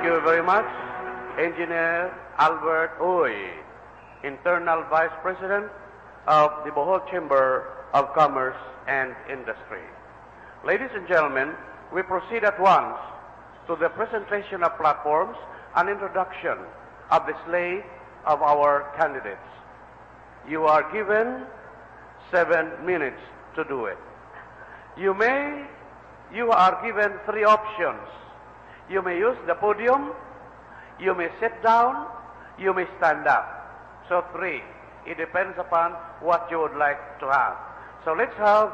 you very much, Engineer Albert Uy, Internal Vice President of the Bohol Chamber of Commerce and Industry. Ladies and gentlemen, we proceed at once to the presentation of platforms and introduction of the slate of our candidates. You are given 7 minutes to do it. You are given 3 options. You may use the podium, you may sit down, you may stand up. So 3. It depends upon what you would like to have. So let's have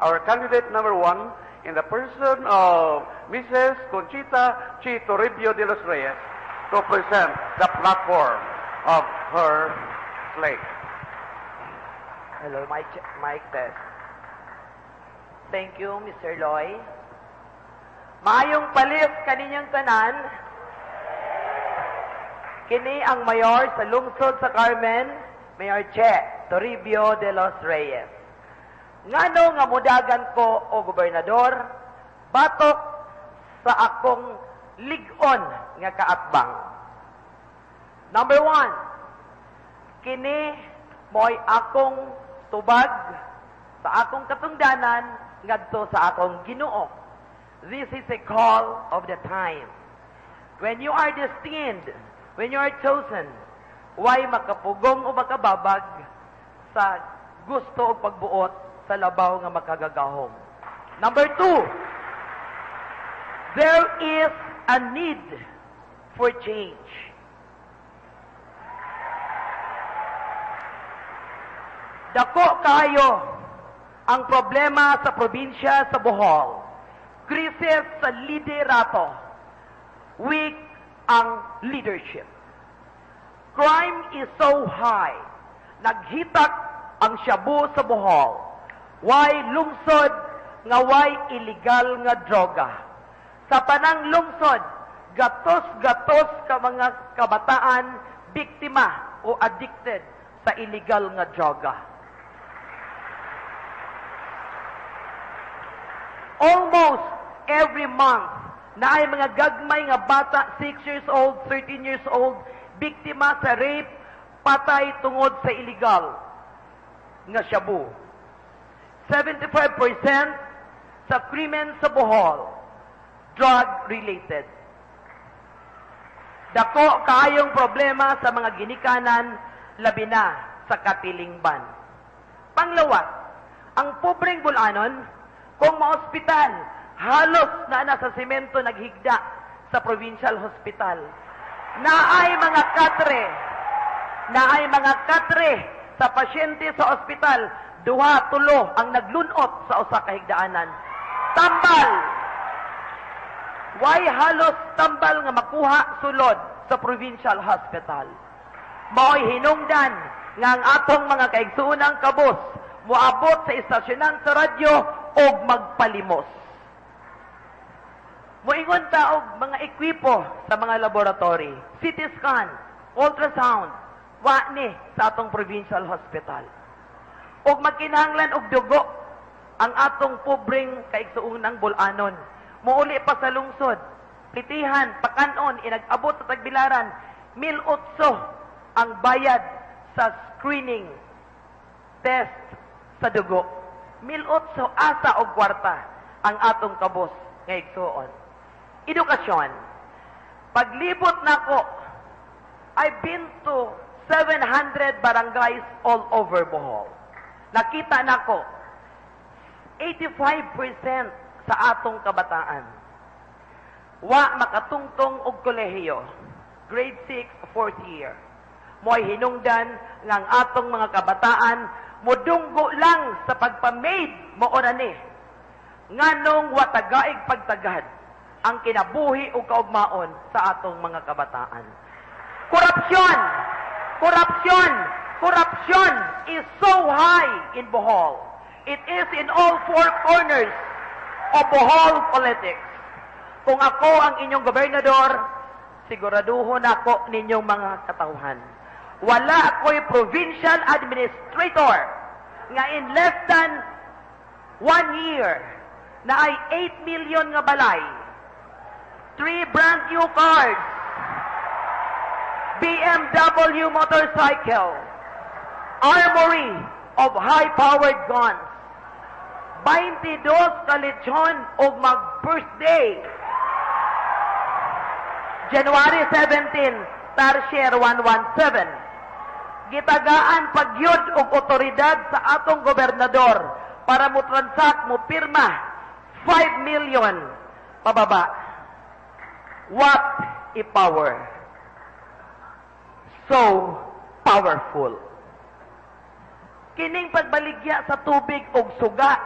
our candidate number 1 in the person of Mrs. Conchita Chi Toribio de los Reyes to present the platform of her slate. Hello, mic test. Thank you, Mr. Loy. Maayong palit kaninyong tanan. Kini ang mayor sa lungsod sa Carmen, Mayor Che Toribio de los Reyes. Ngano nga mudagan ko o gobernador, batok sa akong ligon nga kaatbang. Number 1, kini mo'y akong tubag sa akong katungdanan ngadto sa akong Ginoo. This is a call of the time. When you are destined, when you are chosen, way makapugong o makababag sa gusto o pagbuot sa labaw nga makagagahom. Number 2, there is a need for change. Dako kayo ang problema sa probinsya sa Bohol. Krisis sa liderato. Weak ang leadership. Crime is so high. Naghitak ang shabu sa Bohol. Way lungsod nga way illegal nga droga. Sa panang lungsod, gatos-gatos ka mga kabataan biktima o addicted sa illegal nga droga. Almost every month na ay mga gagmay nga bata, 6 years old, 13 years old, biktima sa rape, patay tungod sa illegal nga shabu. 75% sa krimen sa Bohol, drug-related. Dako kaayong problema sa mga ginikanan, labi na sa katilingban. Panglawat, ang pobreng bulanon, kung ma-hospital, halos na nasa semento naghigda sa provincial hospital. Naay mga katre sa pasyente sa ospital, 2-3 ang naglunot sa usa ka higdaanan. Tambal! Way halos tambal nga makuha sulod sa provincial hospital. Mao'y hinungdan nga ang atong mga kaigsuunang kabos moabot sa istasyonan sa radyo o magpalimos. Moingon ta og mga ekwipo sa mga laboratory, CT scan, ultrasound, wa ni sa atong provincial hospital. Og magkinahanglan og dugo ang atong pobreng kaigsuunang bulanon. Muuli pa sa lungsod, Plitihan, Pakanon, inag-abot sa Tagbilaran, 1,800 ang bayad sa screening test sa dugo. 1,800 asa og kwarta ang atong kabos nga igsuon. Edukasyon. Paglibot nako, I've been to 700 barangays all over Bohol. Nakita nako 85% sa atong kabataan wa makatungtong og kolehiyo. Grade 6, 4th year. Mo'y hinungdan nga ang atong mga kabataan modunggo lang sa pagpamaid mo orani. Nganong watagaig pagtagad ang kinabuhi o kaugmaon sa atong mga kabataan. Korupsyon! Korupsyon! Korupsyon is so high in Bohol. It is in all 4 corners of Bohol politics. Kung ako ang inyong gobernador, siguraduhon ako ninyong mga katauhan. Wala ako'y provincial administrator nga in less than 1 year na ay 8 million nga balay 3 brand new cars, BMW motorcycle, armory of high-powered guns, 22 ka lechon og mag-birthday. January 17, Tarsier 117. Gitagaan pagyud og otoridad sa atong gobernador para mo transact mo pirma 5 million pababa. What a power. So powerful. Kining pagbaligya sa tubig og suga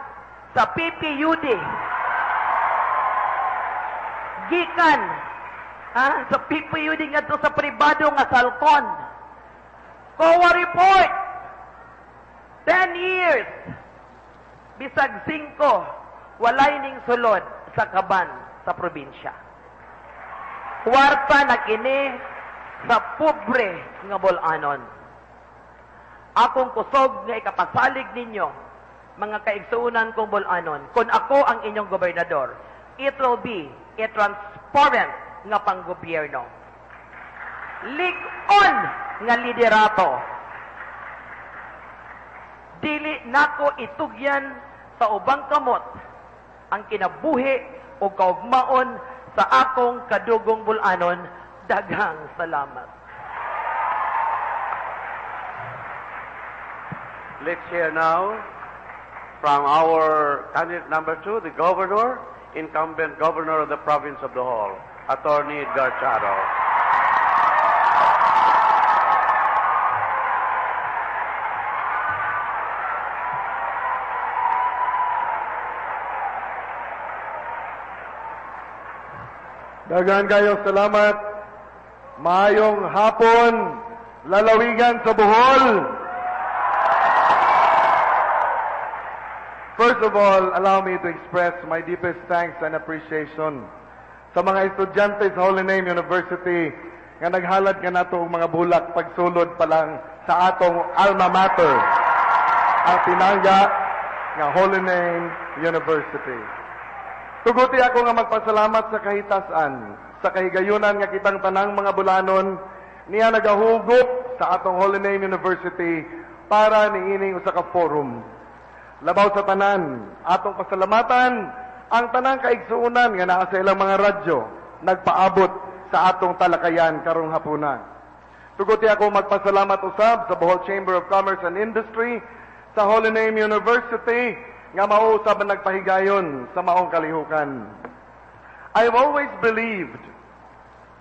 sa PPUD. Gikan sa PPUD ngadto sa pribado nga salkon. COA report 10 years bisag 5 walay ning sulod sa kaban sa probinsya. Kwarta na kini sa pobre nga bulanon. Akong kusog nga ikapasalig ninyo, mga kaigsuunan kong bulanon, kung ako ang inyong gobernador, it will be a transparent nga panggobyerno. Lig-on nga liderato. Dili nako itugyan sa ubang kamot ang kinabuhi o kaugmaon sa akong kadugong bulanon. Daghang salamat. Let's hear now from our candidate number 2, the governor, incumbent governor of the province of Bohol, Attorney Edgar Charo. Daghang kayong salamat. Maayong hapon, lalawigan sa Bohol. First of all, allow me to express my deepest thanks and appreciation sa mga estudyante sa Holy Name University nga naghalad ka nato og mga bulak pagsulod pa lang sa atong alma mater, ang tinangga nga Holy Name University. Tuguti ako nga magpasalamat sa kahitasan, sa kahigayunan nga kitang tanang mga bulanon niya nagahugop sa atong Holy Name University para niining usa ka forum. Labaw sa tanan, atong pasalamatan ang tanang kaigsuunan nga naa sa ilang mga radyo nagpaabot sa atong talakayan karong hapunan. Tuguti ako magpasalamat usab sa Bohol Chamber of Commerce and Industry, sa Holy Name University nga mauusab ang nagpahigayon sa maong kalihukan. I've always believed,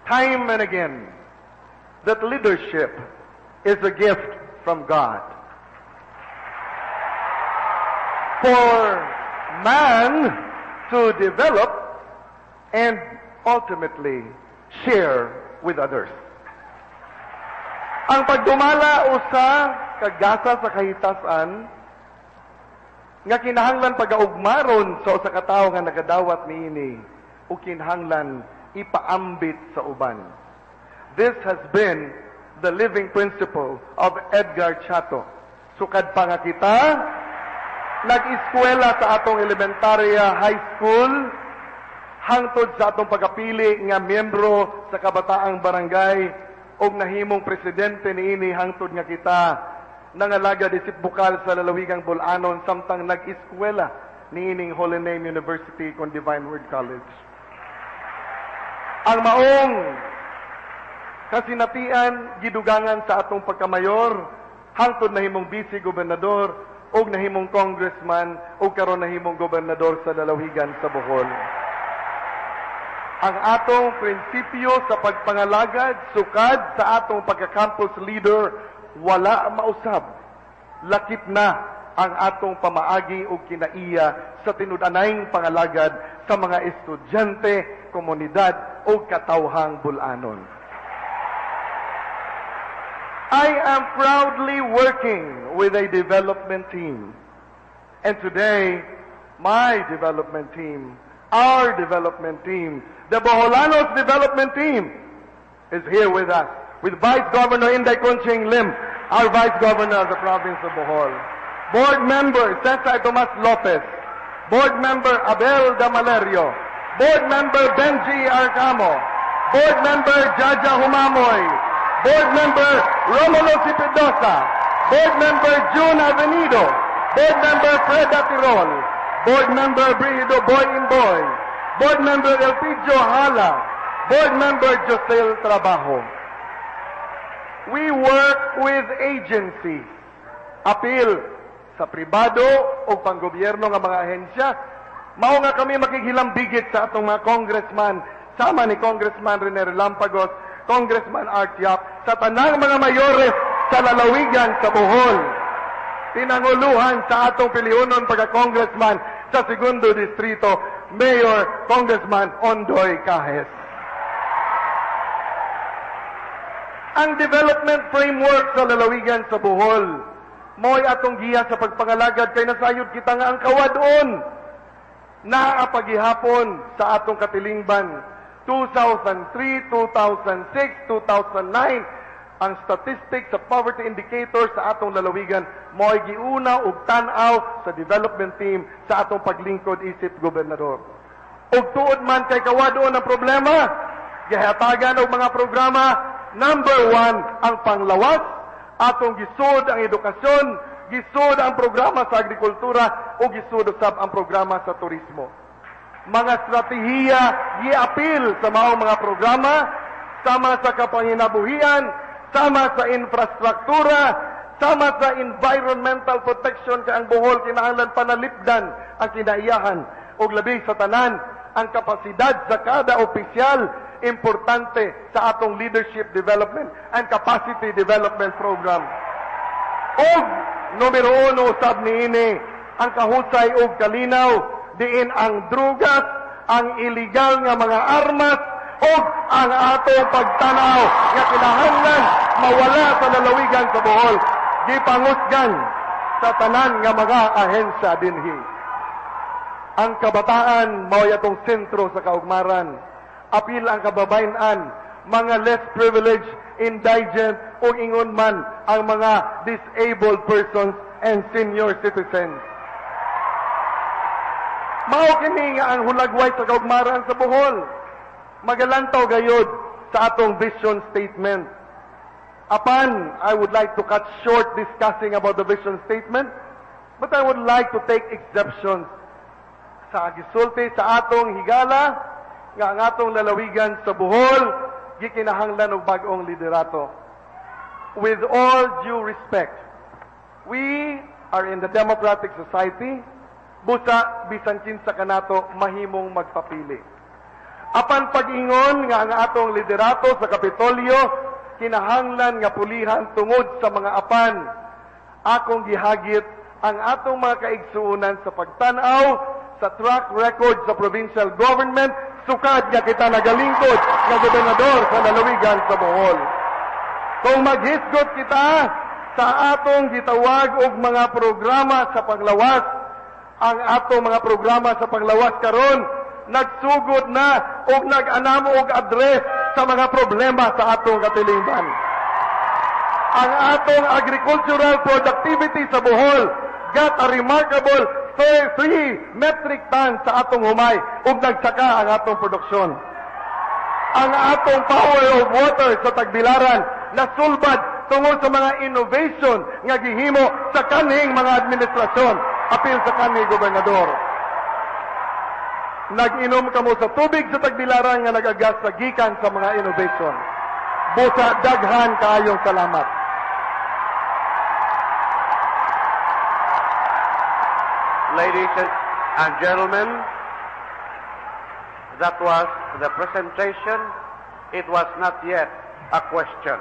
time and again, that leadership is a gift from God. For man to develop and ultimately share with others. Ang pagdumala usa kagasa sa kahitasan nga kinahanglan pagaugmaron sa usa ka tawo nga nagadawat niini o kinahanglan ipaambit sa uban. This has been the living principle of Edgar Chato. Sukad pa nga kita nag-eskwela sa atong elementarya high school hangtod sa atong pagapili nga miyembro sa kabataang barangay og nahimong presidente niini hangtod nga kita nangalaga disip bukal sa lalawigang Bulanon samtang nag-eskwela niining Holy Name University kon Divine Word College. Ang maong kasinatian gidugangan sa atong pagkamayor hangtod nahimong vice-gobernador og nahimong congressman og karon nahimong gobernador sa lalawigan sa Bohol. Ang atong prinsipyo sa pagpangalagad sukad sa atong pagka-campus leader wala mausab. Lakip na ang atong pamaagi o kinaiya sa tinud-anayng pangalagad sa mga estudyante, komunidad o katawhang Bulanon. I am proudly working with a development team. And today, my development team, our development team, the Boholanos development team is here with us. With Vice Governor Inday Conching Lim, our Vice Governor of the province of Bohol. Board Member Cesar Tomas Lopez. Board Member Abel Damalerio. Board Member Benji Arcamo, Board Member Jaja Humamoy, Board Member Romulo Cipidosa, Board Member June Avenido, Board Member Freda Tirol, Board Member Brigido Boy Imboy, Board Member Elpidio Hala, Board Member Josel Trabajo. We work with agencies, appeal sa pribado o panggobyerno nga mga ahensya. Mao nga kami makikilambigit sa atong mga congressman, sama ni Congressman Rene Relampagos, Congressman Art Yap, sa tanang mga mayores sa lalawigan sa Bohol. Tinanguluhan sa atong piliunon pagka-congressman sa segundo distrito, Mayor Congressman Ondoy Cajes. Ang development framework sa lalawigan sa Bohol, mo'y atong giya sa pagpangalagad kay nasayod kita nga ang kawadon naapagihapon sa atong katilingban. 2003, 2006, 2009, ang statistics sa poverty indicator sa atong lalawigan mo'y giuna og tan-aw sa development team sa atong paglingkod isip gobernador. Ug tuod man kay kawadon ang problema, gihatagan og mga programa. Number 1, ang panglawas, atong gisud ang edukasyon, gisud ang programa sa agrikultura, o gisud usab ang programa sa turismo. Mga strategiya gi-apil sa maong mga programa, sama sa kapanginabuhian, sama sa infrastruktura, sama sa environmental protection kay ang Bohol kinahanglan panalipdan ang kinaiyahan, o labi sa tanan, ang kapasidad sa kada opisyal, importante sa atong leadership development and capacity development program. Og numero 1 usab niini ang kahusay og kalinaw diin ang drugas, ang illegal nga mga armas og ang atong pagtanaw nga kinahanglan mawala sa lalawigan sa Bohol. Gipangusgan sa tanan nga mga ahensya dinhi. Ang kabataan mao atong sentro sa kaugmaran. Apil ang kababayan-an, mga less privileged, indigent, o ingon man ang mga disabled persons and senior citizens. Mao kini nga ang hulagway sa kaugmaran sa Bohol. Magalantaw gayud sa atong vision statement. Apan, I would like to cut short discussing about the vision statement, but I would like to take exceptions sa gisulti sa atong higala nga ang atong lalawigan sa Bohol gikinahanglan og bag-ong liderato. With all due respect, we are in the democratic society, busa bisan kinsa kanato mahimong magpapili. Apan pag-ingon nga ang atong liderato sa Kapitolyo kinahanglan nga pulihan tungod sa mga apan, akong gihagit ang atong mga kaigsuunan sa pagtan-aw sa track record sa provincial government, sukad nga kita nagalingkod nga gobernador sa lalawigan sa Bohol. Kung maghisgot kita sa atong gitawag og mga programa sa panglawas, ang atong mga programa sa panglawas karon nagsugod na og nag-anamo og address sa mga problema sa atong katilingban. Ang atong agricultural productivity sa Bohol got a remarkable 3 metric tons sa atong humay ug nagsaka ang atong produksyon. Ang atong power of water sa Tagbilaran nasulbad tungod sa mga innovation nga gihimo sa kaning mga administrasyon apil sa kaning gobernador. Nag-inom kamo sa tubig sa Tagbilaran nga nagagas sa gikan sa mga innovation. Busa daghan kaayong salamat. Ladies and gentlemen, that was the presentation. It was not yet a question.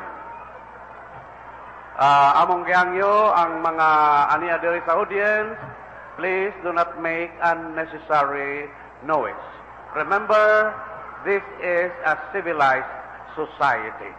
Among gihangyo ang mga aniya diri sa audience, please do not make unnecessary noise. Remember, this is a civilized society.